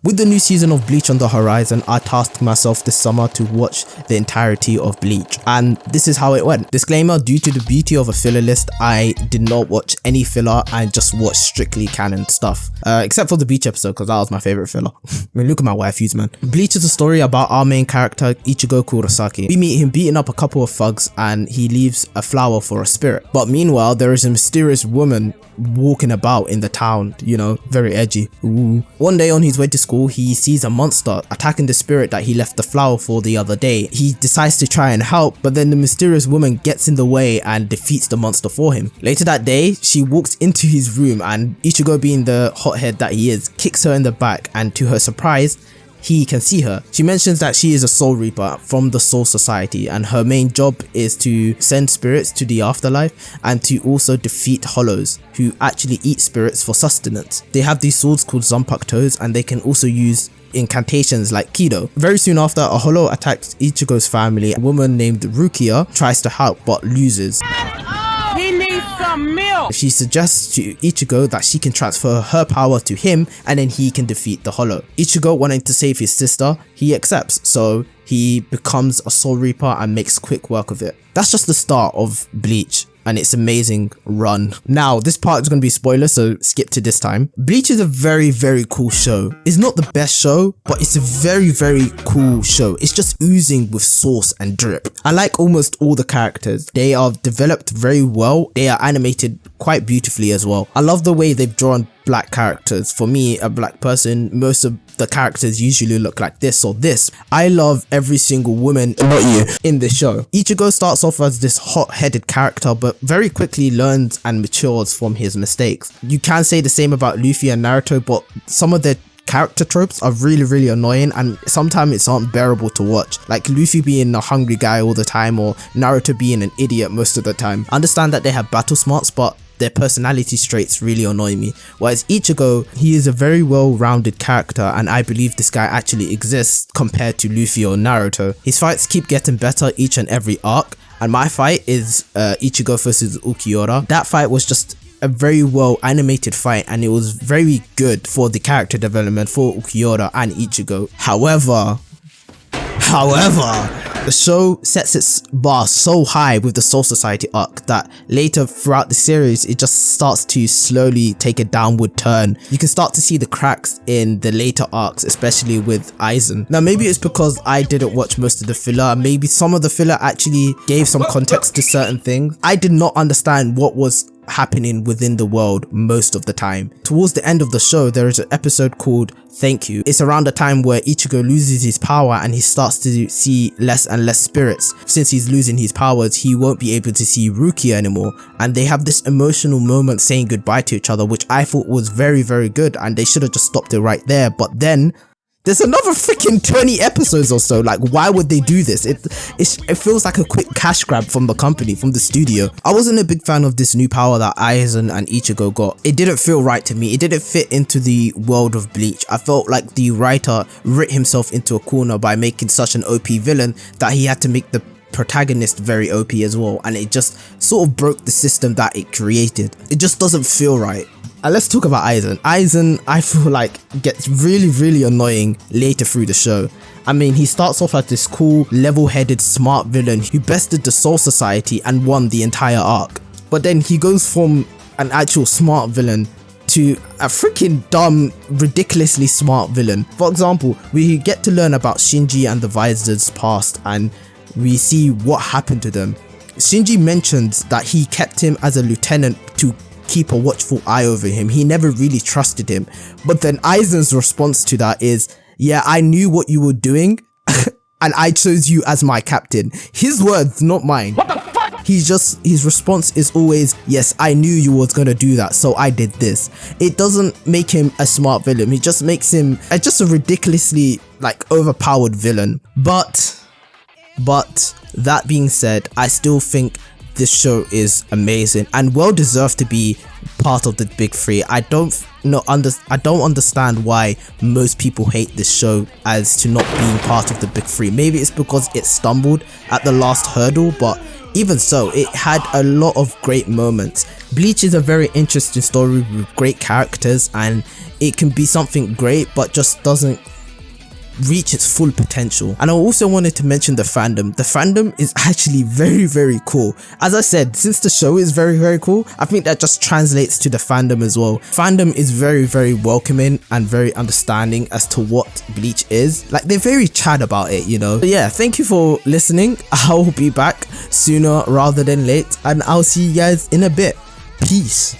With the new season of Bleach on the horizon, I tasked myself this summer to watch the entirety of Bleach, and this is how it went. Disclaimer, due to the beauty of a filler list, I did not watch any filler and just watched strictly canon stuff. Except for the Bleach episode, because that was my favorite filler. I mean, look at my waifus, man. Bleach is a story about our main character, Ichigo Kurosaki. We meet him beating up a couple of thugs and he leaves a flower for a spirit. But meanwhile, there is a mysterious woman walking about in the town, you know, very edgy. Ooh. One day on his way to school, he sees a monster attacking the spirit that he left the flower for the other day. He decides to try and help, but then the mysterious woman gets in the way and defeats the monster for him. Later that day, she walks into his room and Ichigo, being the hothead that he is, kicks her in the back, and to her surprise, he can see her. She mentions that she is a soul reaper from the Soul Society and her main job is to send spirits to the afterlife and to also defeat hollows who actually eat spirits for sustenance. They have these swords called Zanpakutos and they can also use incantations like Kido. Very soon after, a hollow attacks Ichigo's family. A woman named Rukia tries to help but loses. He needs some milk. She suggests to Ichigo that she can transfer her power to him and then he can defeat the hollow. Ichigo, wanting to save his sister, he accepts, so he becomes a soul reaper and makes quick work of it. That's just the start of Bleach and its amazing run. Now, this part is going to be spoilers, so skip to this time. Bleach is a very, very cool show. It's not the best show, but it's a very, very cool show. It's just oozing with sauce and drip. I like almost all the characters. They are developed very well. They are animated quite beautifully as well. I love the way they've drawn black characters. For me, a black person, most of the characters usually look like this or this. I love every single woman, not you, in this show. Ichigo starts off as this hot-headed character, but very quickly learns and matures from his mistakes. You can say the same about Luffy and Naruto, but some of their character tropes are really, really annoying and sometimes it's unbearable to watch, like Luffy being a hungry guy all the time or Naruto being an idiot most of the time. I understand that they have battle smarts, but their personality traits really annoy me. Whereas Ichigo, he is a very well-rounded character and I believe this guy actually exists compared to Luffy or Naruto. His fights keep getting better each and every arc, and my fight is Ichigo versus Ukiura. That fight was just a very well animated fight and it was very good for the character development for Ukiura and Ichigo. However, the show sets its bar so high with the Soul Society arc that later throughout the series it just starts to slowly take a downward turn. You can start to see the cracks in the later arcs, especially with Aizen. Now maybe it's because I didn't watch most of the filler, maybe some of the filler actually gave some context to certain things. I did not understand what was happening within the world most of the time. Towards the end of the show, there is an episode called Thank You. It's around the time where Ichigo loses his power and he starts to see less and less spirits. Since he's losing his powers, he won't be able to see Rukia anymore, and they have this emotional moment saying goodbye to each other, which I thought was very, very good, and they should have just stopped it right there. But then there's another freaking 20 episodes or so. Like, why would they do this? It feels like a quick cash grab from the company, from the studio. I wasn't a big fan of this new power that Aizen and Ichigo got. It didn't feel right to me. It didn't fit into the world of Bleach. I felt like the writer writ himself into a corner by making such an OP villain that he had to make the protagonist very OP as well, and it just sort of broke the system that it created. It just doesn't feel right. Let's talk about Aizen. Aizen, I feel like, gets really, really annoying later through the show. I mean, he starts off as this cool, level-headed, smart villain who bested the Soul Society and won the entire arc. But then he goes from an actual smart villain to a freaking dumb, ridiculously smart villain. For example, we get to learn about Shinji and the Visors' past and we see what happened to them. Shinji mentions that he kept him as a lieutenant to keep a watchful eye over him. He never really trusted him. But then Aizen's response to that is, yeah, I knew what you were doing and I chose you as my captain. His words, not mine. What the fuck? His response is always, yes, I knew you was gonna do that, so I did this. It doesn't make him a smart villain. It just makes him just a ridiculously like overpowered villain. But that being said, I still think this show is amazing and well deserved to be part of the big three. I don't understand why most people hate this show as to not being part of the big three. Maybe it's because it stumbled at the last hurdle, but even so, it had a lot of great moments. Bleach is a very interesting story with great characters, and it can be something great but just doesn't reach its full potential. And I also wanted to mention the fandom. The fandom is actually very cool. As I said, since the show is very cool, I think that just translates to the fandom as well. Fandom is very welcoming and very understanding as to what Bleach is. Like, they're very chat about it, you know. But yeah, thank you for listening. I'll be back sooner rather than late, and I'll see you guys in a bit. Peace.